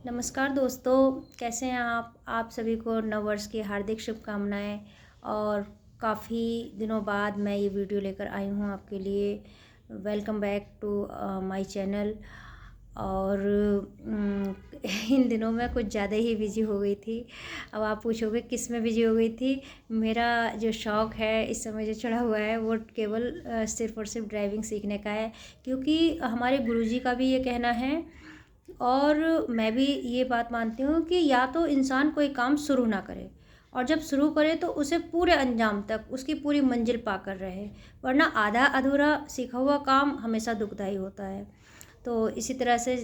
नमस्कार दोस्तों, कैसे हैं आप सभी को नववर्ष की हार्दिक शुभकामनाएँ। और काफ़ी दिनों बाद मैं ये वीडियो लेकर आई हूँ आपके लिए। Welcome back to my channel. और इन दिनों मैं कुछ ज़्यादा ही बिज़ी हो गई थी। अब आप पूछोगे किस में बिज़ी हो गई थी। मेरा जो शौक़ है इस समय जो चढ़ा हुआ है वो केवल सिर्फ़ और सिर्फ ड्राइविंग सीखने का है, क्योंकि हमारे गुरुजी का भी ये कहना है और मैं भी ये बात मानती हूँ कि या तो इंसान कोई काम शुरू ना करे, और जब शुरू करे तो उसे पूरे अंजाम तक उसकी पूरी मंजिल पाकर रहे, वरना आधा अधूरा सीखा हुआ काम हमेशा दुखदाई होता है। तो इसी तरह से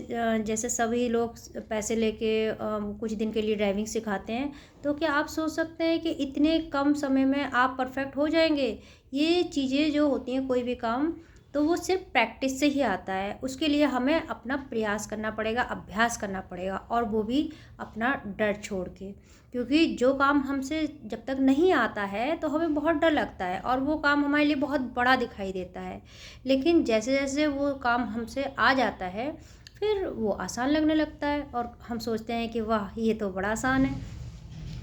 जैसे सभी लोग पैसे लेके कुछ दिन के लिए ड्राइविंग सिखाते हैं, तो क्या आप सोच सकते हैं कि इतने कम समय में आप परफेक्ट हो जाएंगे? ये चीज़ें जो होती हैं कोई भी काम, तो वो सिर्फ प्रैक्टिस से ही आता है। उसके लिए हमें अपना प्रयास करना पड़ेगा, अभ्यास करना पड़ेगा, और वो भी अपना डर छोड़ के, क्योंकि जो काम हमसे जब तक नहीं आता है तो हमें बहुत डर लगता है और वो काम हमारे लिए बहुत बड़ा दिखाई देता है। लेकिन जैसे जैसे वो काम हमसे आ जाता है फिर वो आसान लगने लगता है और हम सोचते हैं कि वाह, ये तो बड़ा आसान है।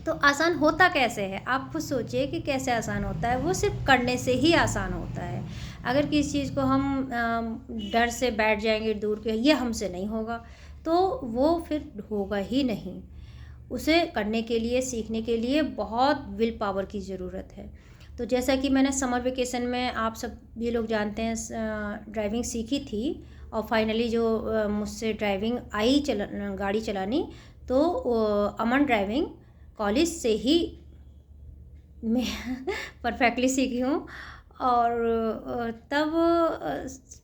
तो आसान होता कैसे है? आप खुद सोचिए कि कैसे आसान होता है। वो सिर्फ करने से ही आसान होता है। अगर किसी चीज़ को हम डर से बैठ जाएंगे दूर के, ये हमसे नहीं होगा, तो वो फिर होगा ही नहीं। उसे करने के लिए, सीखने के लिए बहुत विल पावर की ज़रूरत है। तो जैसा कि मैंने समर वेकेशन में, आप सब ये लोग जानते हैं, ड्राइविंग सीखी थी और फाइनली जो मुझसे ड्राइविंग आई गाड़ी चलानी, तो अमन ड्राइविंग कॉलेज से ही मैं परफेक्टली सीखी हूँ। और तब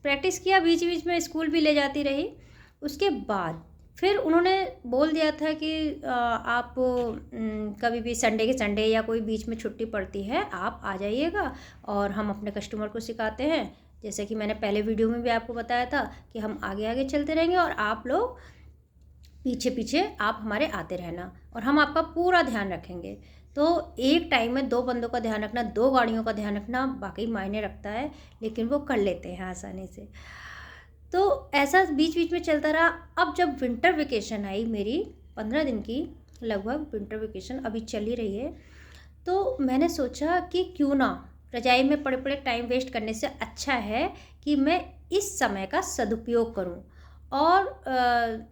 प्रैक्टिस किया, बीच बीच में स्कूल भी ले जाती रही। उसके बाद फिर उन्होंने बोल दिया था कि आप कभी भी संडे के संडे या कोई बीच में छुट्टी पड़ती है, आप आ जाइएगा और हम अपने कस्टमर को सिखाते हैं। जैसे कि मैंने पहले वीडियो में भी आपको बताया था कि हम आगे आगे चलते रहेंगे और आप लोग पीछे पीछे आप हमारे आते रहना, और हम आपका पूरा ध्यान रखेंगे। तो एक टाइम में 2 बंदों का ध्यान रखना, 2 गाड़ियों का ध्यान रखना वाक़ई मायने रखता है, लेकिन वो कर लेते हैं आसानी से। तो ऐसा बीच बीच में चलता रहा। अब जब विंटर वेकेशन आई मेरी, 15 दिन की लगभग विंटर वेकेशन अभी चल ही रही है, तो मैंने सोचा कि क्यों ना रज़ाई में पड़े पड़े टाइम वेस्ट करने से अच्छा है कि मैं इस समय का सदुपयोग करूं और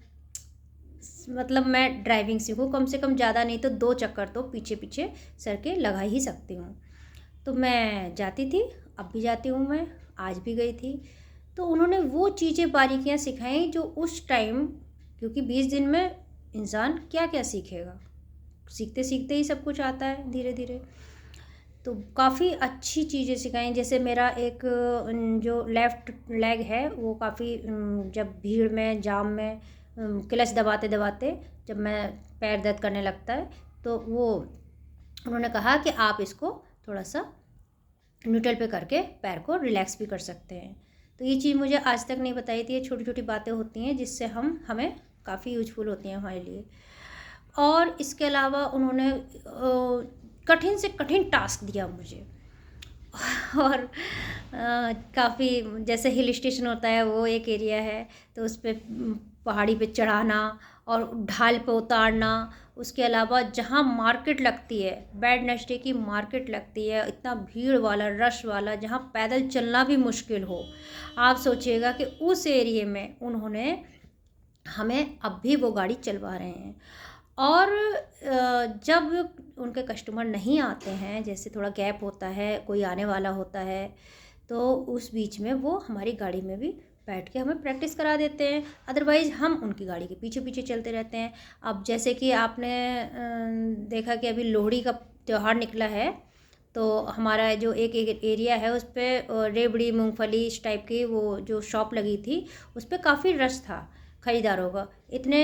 मतलब मैं ड्राइविंग सीखूं। कम से कम ज़्यादा नहीं तो 2 चक्कर तो पीछे पीछे सर के लगा ही सकती हूँ। तो मैं जाती थी, अब भी जाती हूँ, मैं आज भी गई थी। तो उन्होंने वो चीज़ें, बारीकियाँ सिखाई जो उस टाइम, क्योंकि 20 दिन में इंसान क्या क्या सीखेगा, सीखते सीखते ही सब कुछ आता है धीरे धीरे। तो काफ़ी अच्छी चीज़ें सिखाई। जैसे मेरा एक जो लेफ़्ट लेग है वो काफ़ी, जब भीड़ में, जाम में क्लच दबाते दबाते जब मैं पैर दर्द करने लगता है, तो वो उन्होंने कहा कि आप इसको थोड़ा सा न्यूट्रल पे करके पैर को रिलैक्स भी कर सकते हैं। तो ये चीज़ मुझे आज तक नहीं बताई थी। ये छोटी छोटी बातें होती हैं जिससे हमें काफ़ी यूजफुल होती हैं हमारे लिए। और इसके अलावा उन्होंने कठिन से कठिन टास्क दिया मुझे। और काफ़ी, जैसे हिल स्टेशन होता है वो एक एरिया है, तो उस पे पहाड़ी पे चढ़ाना और ढाल पे उतारना। उसके अलावा जहाँ मार्केट लगती है, बेड नेस्टे की मार्केट लगती है, इतना भीड़ वाला, रश वाला, जहाँ पैदल चलना भी मुश्किल हो, आप सोचिएगा कि उस एरिए में उन्होंने हमें अब भी वो गाड़ी चलवा रहे हैं। और जब उनके कस्टमर नहीं आते हैं, जैसे थोड़ा गैप होता है, कोई आने वाला होता है, तो उस बीच में वो हमारी गाड़ी में भी बैठ के हमें प्रैक्टिस करा देते हैं। अदरवाइज़ हम उनकी गाड़ी के पीछे पीछे चलते रहते हैं। अब जैसे कि आपने देखा कि अभी लोहड़ी का त्यौहार निकला है, तो हमारा जो एक एरिया है उस पर रेवड़ी, मूंगफली, इस टाइप की वो जो शॉप लगी थी, उस पर काफ़ी रश था ख़रीदारों का। इतने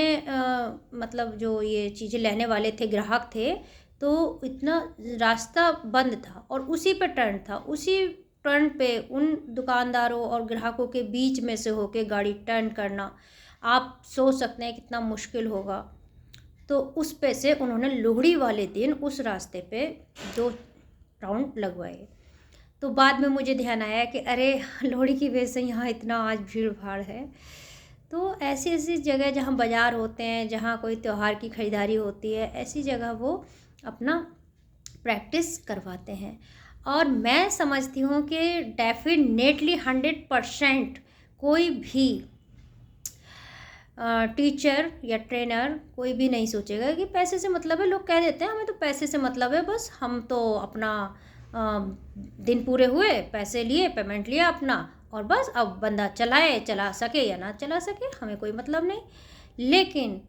मतलब जो ये चीज़ें लेने वाले थे, ग्राहक थे, तो इतना रास्ता बंद था और उसी पे टर्न था। उसी टर्न पे उन दुकानदारों और ग्राहकों के बीच में से होके गाड़ी टर्न करना, आप सोच सकते हैं कितना मुश्किल होगा। तो उस पे से उन्होंने लोहड़ी वाले दिन उस रास्ते पे 2 राउंड लगवाए। तो बाद में मुझे ध्यान आया कि अरे, लोहड़ी की वजह से यहाँ इतना आज भीड़ भाड़ है। तो ऐसी ऐसी जगह जहाँ बाज़ार होते हैं, जहाँ कोई त्योहार की ख़रीदारी होती है, ऐसी जगह वो अपना प्रैक्टिस करवाते हैं। और मैं समझती हूँ कि डेफिनेटली 100% कोई भी टीचर या ट्रेनर कोई भी नहीं सोचेगा कि पैसे से मतलब है। लोग कह देते हैं हमें तो पैसे से मतलब है, बस हम तो अपना दिन पूरे हुए, पैसे लिए, पेमेंट लिया अपना, और बस अब बंदा चलाए, चला सके या ना चला सके, हमें कोई मतलब नहीं। लेकिन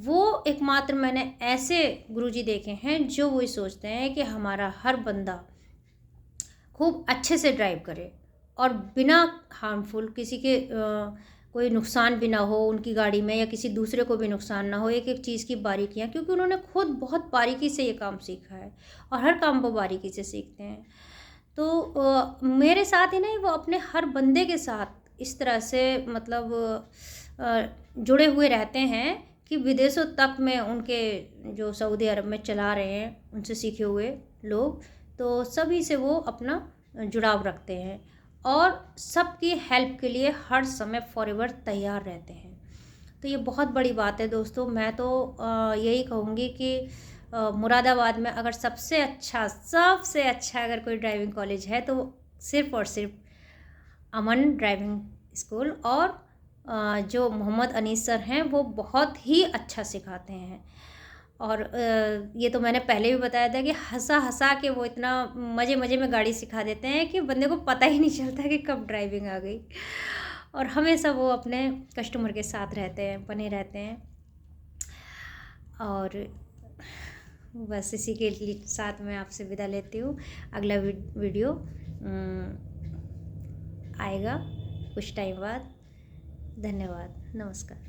वो एकमात्र मैंने ऐसे गुरुजी देखे हैं जो वही सोचते हैं कि हमारा हर बंदा खूब अच्छे से ड्राइव करे और बिना हार्मफुल किसी के कोई नुकसान भी ना हो उनकी गाड़ी में, या किसी दूसरे को भी नुकसान ना हो। एक एक चीज़ की बारीकियाँ, क्योंकि उन्होंने खुद बहुत बारीकी से ये काम सीखा है और हर काम वो बारीकी से सीखते हैं। तो मेरे साथ ही नहीं, वो अपने हर बंदे के साथ इस तरह से मतलब जुड़े हुए रहते हैं कि विदेशों तक में उनके जो सऊदी अरब में चला रहे हैं उनसे सीखे हुए लोग, तो सभी से वो अपना जुड़ाव रखते हैं और सबकी हेल्प के लिए हर समय फॉरएवर तैयार रहते हैं। तो ये बहुत बड़ी बात है दोस्तों। मैं तो यही कहूँगी कि मुरादाबाद में अगर सबसे अच्छा अगर कोई ड्राइविंग कॉलेज है तो सिर्फ़ और सिर्फ अमन ड्राइविंग स्कूल, और जो मोहम्मद अनीस सर हैं वो बहुत ही अच्छा सिखाते हैं। और ये तो मैंने पहले भी बताया था कि हँसा हँसा के वो इतना मज़े मज़े में गाड़ी सिखा देते हैं कि बंदे को पता ही नहीं चलता कि कब ड्राइविंग आ गई। और हमेशा वो अपने कस्टमर के साथ रहते हैं, बने रहते हैं। और बस इसी के साथ मैं आपसे विदा लेती हूँ। अगला वीडियो आएगा कुछ टाइम बाद। धन्यवाद, नमस्कार।